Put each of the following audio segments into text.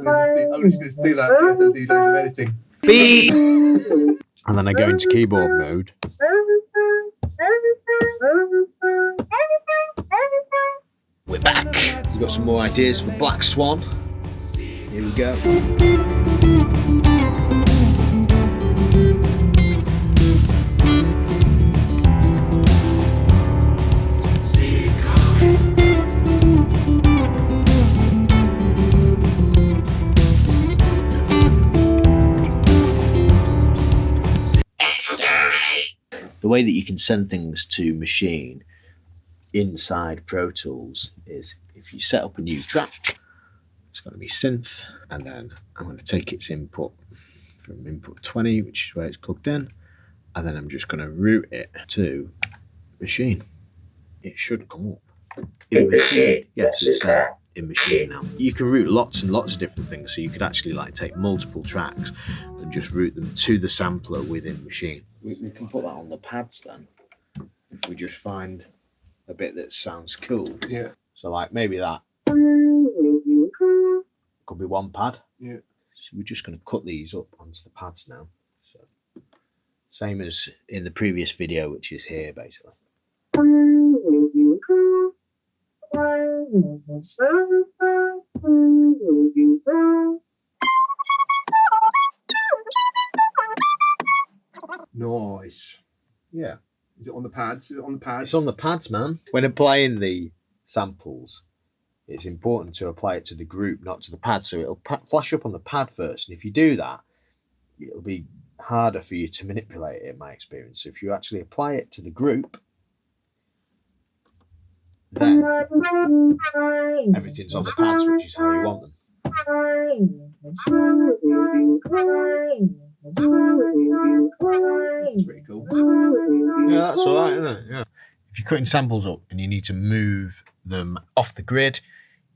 I'm just going to steal that so you have to do loads of editing. Beep! And then I go into keyboard mode. We're back. We've got some more ideas for Black Swan. Here we go. The way that you can send things to Maschine inside Pro Tools is if you set up a new track, it's going to be synth, and then I'm going to take its input from input 20, which is where it's plugged in, and then I'm just going to route it to Maschine. It should come up in Maschine. Yes, it's there in Maschine now. You can route lots and lots of different things, so you could actually like take multiple tracks and just route them to the sampler within Maschine. We can put that on the pads then. If we just find a bit that sounds cool. Yeah. So like maybe that could be one pad. Yeah. So we're just going to cut these up onto the pads now. So same as in the previous video, which is here basically. Nice. Yeah. Is it on the pads? Is it on the pads? It's on the pads, man. When applying the samples, it's important to apply it to the group, not to the pad. So it'll flash up on the pad first. And if you do that, it'll be harder for you to manipulate it, in my experience. So if you actually apply it to the group, then everything's on the pads, which is how you want them. That's pretty cool. Yeah, that's all right, isn't it? Yeah. If you're cutting samples up and you need to move them off the grid,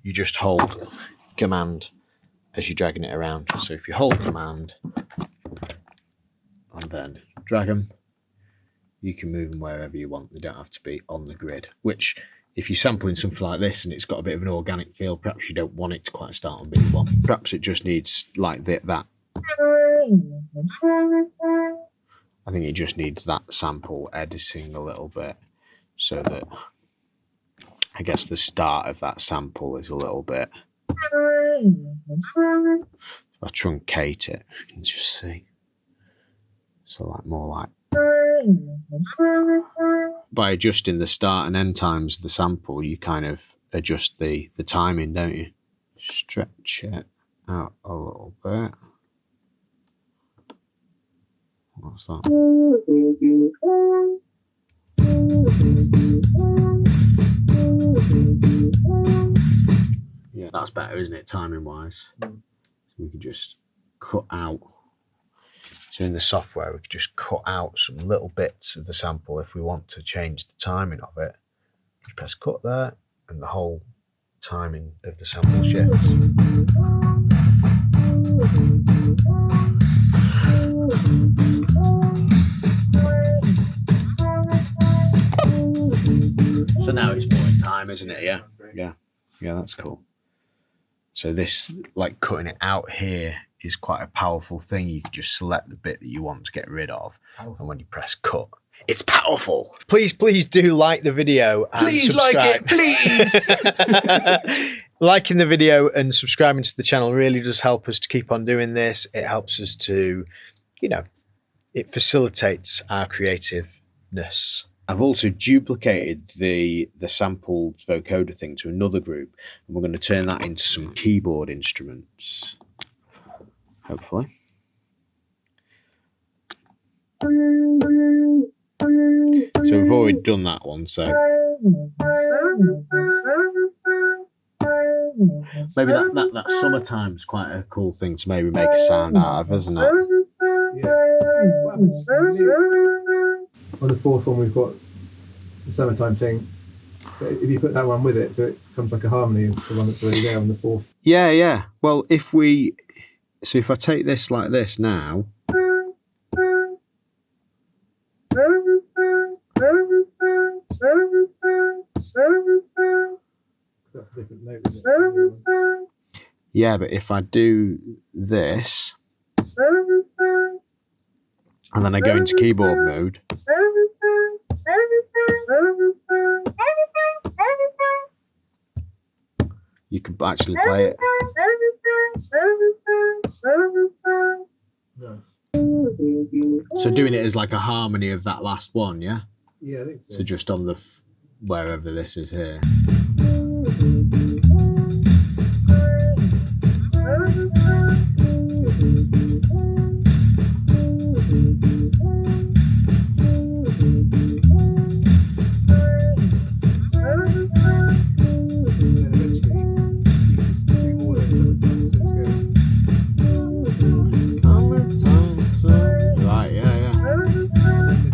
you just hold Command as you're dragging it around. So if you hold Command and then drag them, you can move them wherever you want. They don't have to be on the grid, which if you're sampling something like this and it's got a bit of an organic feel, perhaps you don't want it to quite start on bit one. Perhaps it just needs like that. I think it just needs that sample editing a little bit so that I guess the start of that sample is a little bit. If I truncate it, you can just see. So like more like. By adjusting the start and end times of the sample, you kind of adjust the timing, don't you? Stretch it out a little bit. What's that? Yeah, that's better, isn't it, timing wise? So we can just cut out. So in the software, we could just cut out some little bits of the sample if we want to change the timing of it. Just press cut there, and the whole timing of the sample shifts. So now it's more in time, isn't it? Yeah. Yeah, that's cool. So this, like cutting it out here, is quite a powerful thing. You can just select the bit that you want to get rid of, and when you press cut, it's powerful. Please do like the video and subscribe. Like it, please. Liking the video and subscribing to the channel really does help us to keep on doing this. It helps us to, it facilitates our creativeness. I've also duplicated the sampled vocoder thing to another group, and we're going to turn that into some keyboard instruments, hopefully. So we've already done that one, so maybe that summertime is quite a cool thing to maybe make a sound out of, isn't it? On the fourth one, we've got the summertime thing. But if you put that one with it, so it becomes like a harmony of the one that's already there on the fourth. Yeah. Well, if I take this like this now. That's a different note, isn't it? Yeah, but if I do this, and then I go into keyboard mode, you can actually play it. Nice. So doing it as like a harmony of that last one, yeah? Yeah, I think so. So just on the, wherever this is here. Right, yeah, yeah.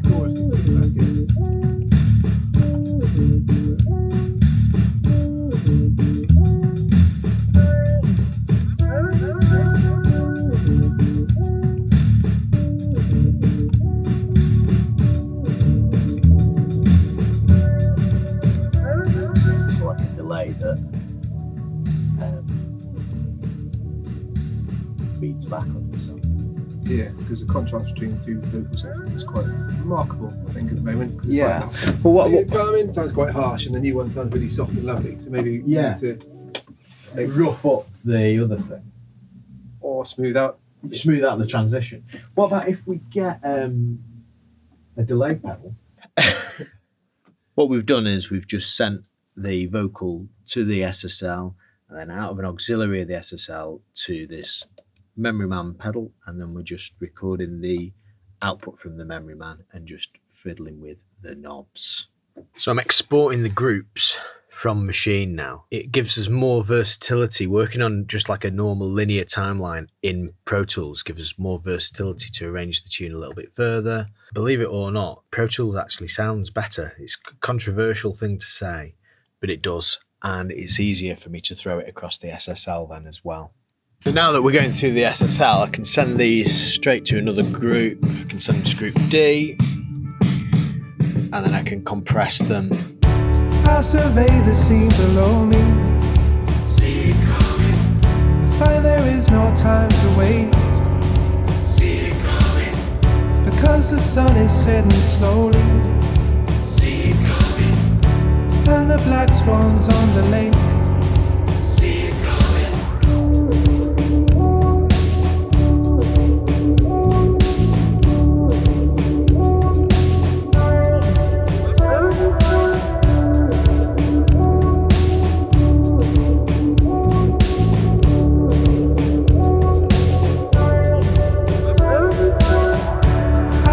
It's like a delay that feeds back on yourself. Yeah, because the contrast between the two vocal sections is quite remarkable, I think, at the moment. 'Cause it's Yeah. like, Well, what the drumming sounds quite harsh, and the new one sounds really soft and lovely. So maybe you Yeah. need to rough up the other thing, or smooth out. smooth out the transition. What about if we get a delay pedal? What we've done is we've just sent the vocal to the SSL, and then out of an auxiliary of the SSL to this Memory Man pedal, and then we're just recording the output from the Memory Man and just fiddling with the knobs. So I'm exporting the groups from Maschine now. It gives us more versatility. Working on just like a normal linear timeline in Pro Tools gives us more versatility to arrange the tune a little bit further. Believe it or not, Pro Tools actually sounds better. It's a controversial thing to say, but it does, and it's easier for me to throw it across the SSL then as well. So now that we're going through the SSL, I can send these straight to another group. I can send them to group D, and then I can compress them. I survey the scene below me. See it coming. I find there is no time to wait. See it coming. Because the sun is setting slowly. See it coming. And the black swans on the lake. See it coming.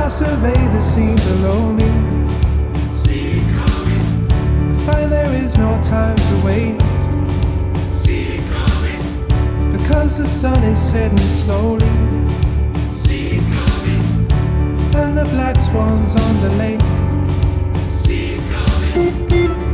Survey the scene below me. See it coming. I find there is no time to wait. See it coming. Because the sun is setting slowly. See it coming. And the black swans on the lake. See it coming.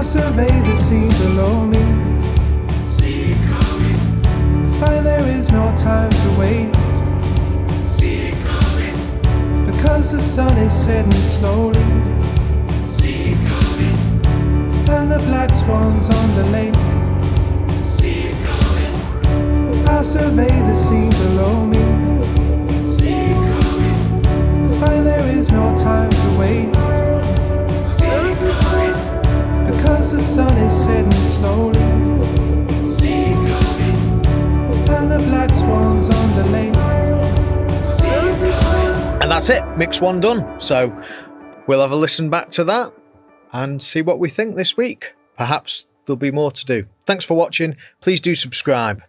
Survey the scene below me. See it coming. I find there is no time to wait. See it coming. Because the sun is setting slowly. See it coming. And the black swans on the lake. See it coming. I survey the scene below me. See it coming. I find there is no time to wait. See it coming. Because the sun is setting slowly. See it coming. And the black swans on the lake. See it coming. And that's it, mix one done. So we'll have a listen back to that and see what we think this week. Perhaps there'll be more to do. Thanks for watching. Please do subscribe.